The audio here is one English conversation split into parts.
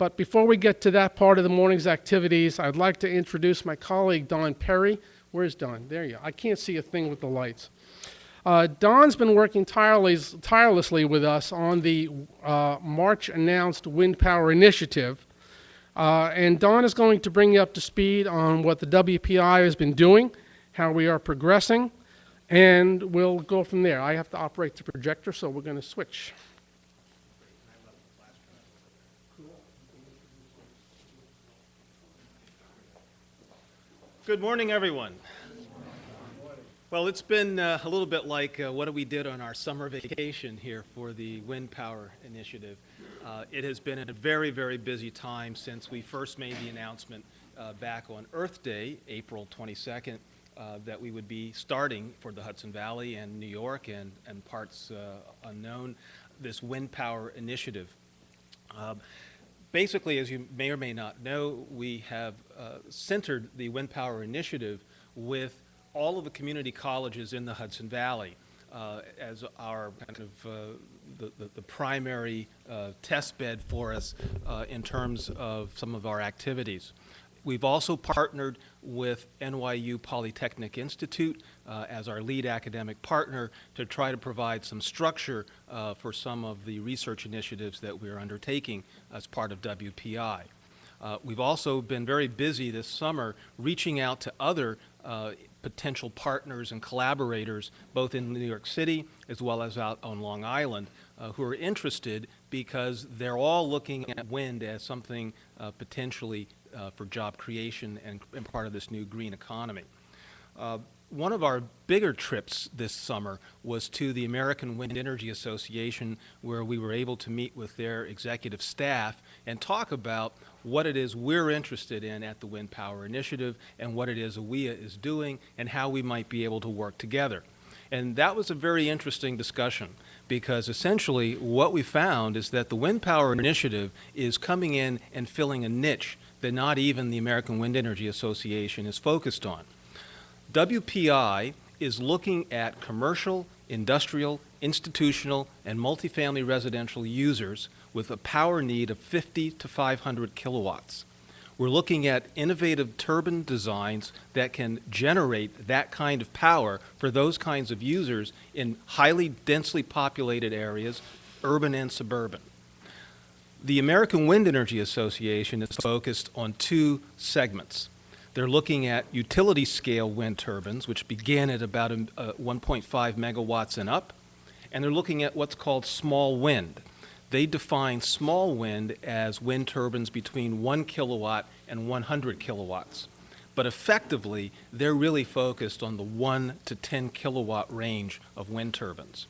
But before we get to that part of the morning's activities, I'd like to introduce my colleague, Don Perry. Where's Don? There you go. I can't see a thing with the lights. Don's been working tirelessly with us on the March announced wind power initiative. And Don is going to bring you up to speed on what the WPI has been doing, how we are progressing, and we'll go from there. I have to operate the projector, so we're going to switch. Good morning, everyone. Well, it's been a little bit like what we did on our summer vacation here for the Wind Power Initiative. It has been a very, very busy time since we first made the announcement back on Earth Day, April 22nd, that we would be starting for the Hudson Valley and New York and parts unknown, this Wind Power Initiative. Basically, as you may or may not know, we have centered the Wind Power Initiative with all of the community colleges in the Hudson Valley as our kind of the primary test bed for us in terms of some of our activities. We've also partnered with NYU Polytechnic Institute as our lead academic partner to try to provide some structure for some of the research initiatives that we're undertaking as part of WPI. We've also been very busy this summer reaching out to other potential partners and collaborators, both in New York City as well as out on Long Island, who are interested because they're all looking at wind as something potentially for job creation and part of this new green economy. One of our bigger trips this summer was to the American Wind Energy Association, where we were able to meet with their executive staff and talk about what it is we're interested in at the Wind Power Initiative and what it is AWEA is doing and how we might be able to work together. And that was a very interesting discussion because essentially what we found is that the Wind Power Initiative is coming in and filling a niche that not even the American Wind Energy Association is focused on. WPI is looking at commercial, industrial, institutional, and multifamily residential users with a power need of 50 to 500 kilowatts. We're looking at innovative turbine designs that can generate that kind of power for those kinds of users in highly densely populated areas, urban and suburban. The American Wind Energy Association is focused on two segments. They're looking at utility scale wind turbines, which begin at about 1.5 megawatts and up, and they're looking at what's called small wind. They define small wind as wind turbines between 1 kilowatt and 100 kilowatts. But effectively, they're really focused on the 1 to 10 kilowatt range of wind turbines.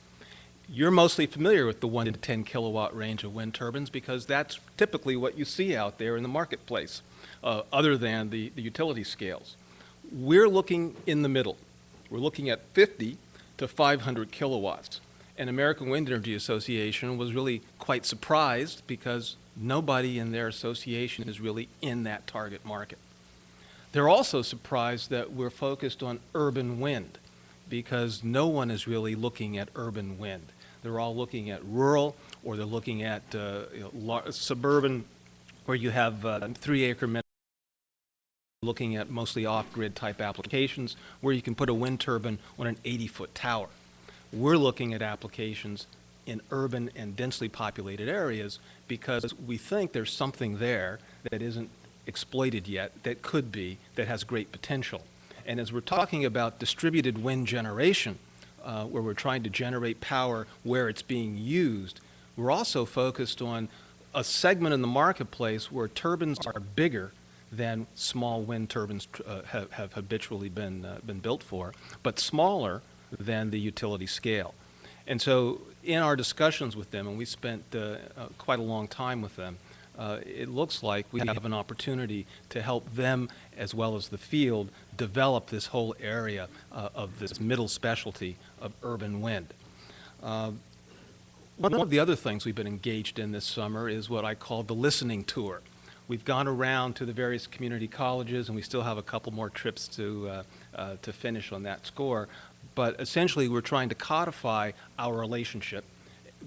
You're mostly familiar with the 1 to 10 kilowatt range of wind turbines because that's typically what you see out there in the marketplace, other than the utility scales. We're looking in the middle. We're looking at 50 to 500 kilowatts. And American Wind Energy Association was really quite surprised because nobody in their association is really in that target market. They're also surprised that we're focused on urban wind because no one is really looking at urban wind. They're all looking at rural, or they're looking at suburban, where you have 3-acre minimum, looking at mostly off-grid type applications where you can put a wind turbine on an 80-foot tower. We're looking at applications in urban and densely populated areas because we think there's something there that isn't exploited yet that could be, that has great potential. And as we're talking about distributed wind generation, where we're trying to generate power where it's being used, we're also focused on a segment in the marketplace where turbines are bigger than small wind turbines have habitually been built for, but smaller than the utility scale. And so in our discussions with them, and we spent quite a long time with them, it looks like we have an opportunity to help them as well as the field develop this whole area of this middle specialty of urban wind. One of the other things we've been engaged in this summer is what I call the listening tour. We've gone around to the various community colleges, and we still have a couple more trips to finish on that score. But essentially, we're trying to codify our relationship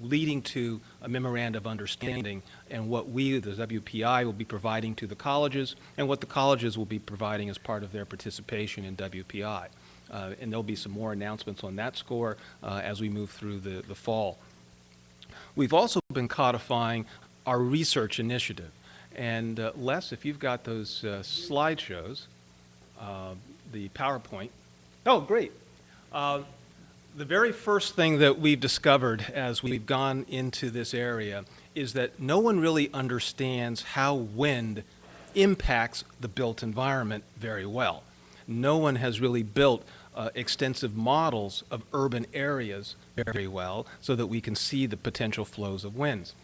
leading to a memorandum of understanding and what we, the WPI, will be providing to the colleges and what the colleges will be providing as part of their participation in WPI. And there'll be some more announcements on that score as we move through the fall. We've also been codifying our research initiative. And Les, if you've got those slideshows, the PowerPoint. Oh, great. The very first thing that we've discovered as we've gone into this area is that no one really understands how wind impacts the built environment very well. No one has really built extensive models of urban areas very well so that we can see the potential flows of winds.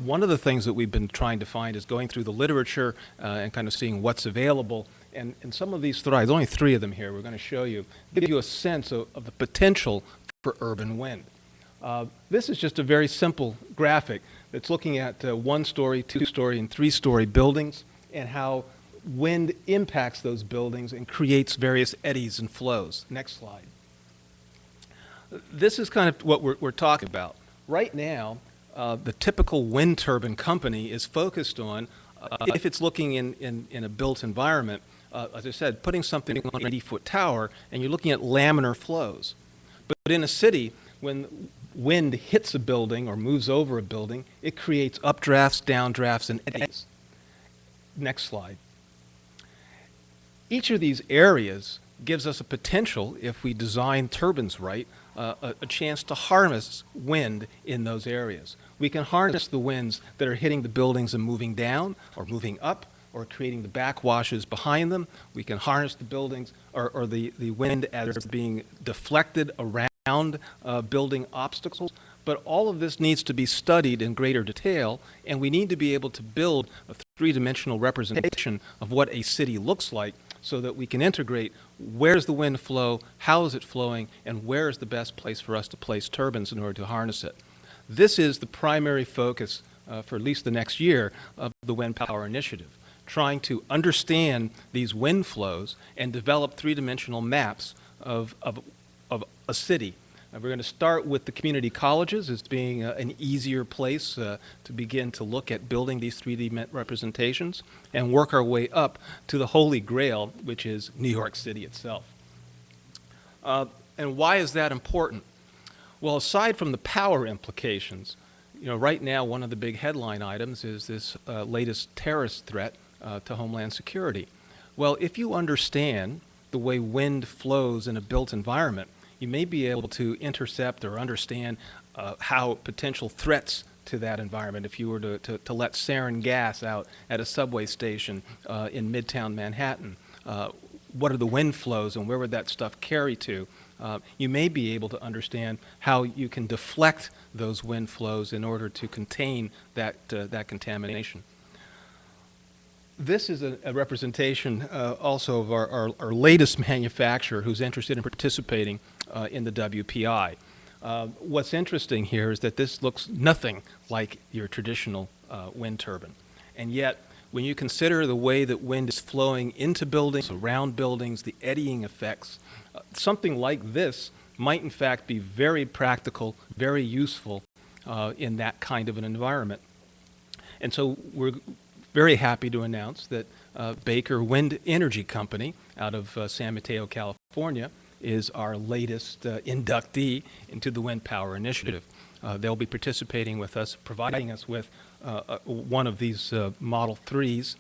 One of the things that we've been trying to find is going through the literature and kind of seeing what's available. And some of these slides, only 3 of them here, we're going to show you, give you a sense of the potential for urban wind. This is just a very simple graphic that's looking at 1-story, 2-story, and 3-story buildings and how wind impacts those buildings and creates various eddies and flows. Next slide. This is kind of what we're talking about. Right now, the typical wind turbine company is focused on, if it's looking in a built environment, as I said, putting something on an 80-foot tower, and you're looking at laminar flows. But in a city, when wind hits a building or moves over a building, it creates updrafts, downdrafts, and eddies. Next slide. Each of these areas gives us a potential, if we design turbines right, a chance to harness wind in those areas. We can harness the winds that are hitting the buildings and moving down or moving up or creating the backwashes behind them. We can harness the buildings or the wind as it's being deflected around building obstacles. But all of this needs to be studied in greater detail, and we need to be able to build a 3-dimensional representation of what a city looks like so that we can integrate where's the wind flow, how is it flowing, and where is the best place for us to place turbines in order to harness it. This is the primary focus for at least the next year of the Wind Power Initiative, trying to understand these wind flows and develop 3-dimensional maps of a city. We're going to start with the community colleges as being an easier place to begin to look at building these 3D representations and work our way up to the holy grail, which is New York City itself. And why is that important? Well, aside from the power implications, right now one of the big headline items is this latest terrorist threat to Homeland Security. Well, if you understand the way wind flows in a built environment, you may be able to intercept or understand how potential threats to that environment, if you were to let sarin gas out at a subway station in Midtown Manhattan, what are the wind flows and where would that stuff carry to? You may be able to understand how you can deflect those wind flows in order to contain that contamination. This is a representation also of our latest manufacturer who's interested in participating in the WPI. What's interesting here is that this looks nothing like your traditional wind turbine. And yet, when you consider the way that wind is flowing into buildings, around buildings, the eddying effects, something like this might in fact be very practical, very useful in that kind of an environment. And so we're very happy to announce that Baker Wind Energy Company out of San Mateo, California, is our latest inductee into the Wind Power Initiative. They'll be participating with us, providing us with one of these Model 3s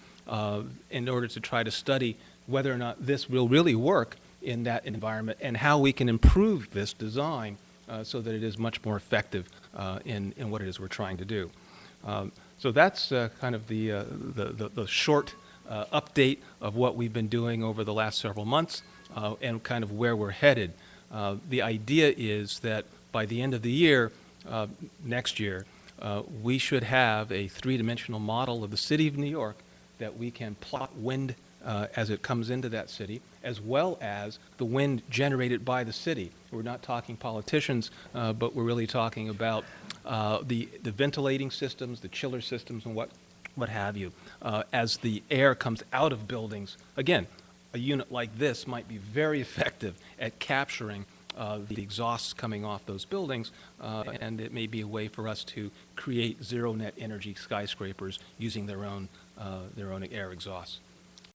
in order to try to study whether or not this will really work in that environment and how we can improve this design so that it is much more effective in what it is we're trying to do. So that's kind of the short update of what we've been doing over the last several months and kind of where we're headed. The idea is that by the end of the year, next year, we should have a 3-dimensional model of the city of New York that we can plot wind as it comes into that city, as well as the wind generated by the city. We're not talking politicians, but we're really talking about the ventilating systems, the chiller systems, and what have you. As the air comes out of buildings, again, a unit like this might be very effective at capturing the exhausts coming off those buildings, and it may be a way for us to create zero net energy skyscrapers using their own air exhausts.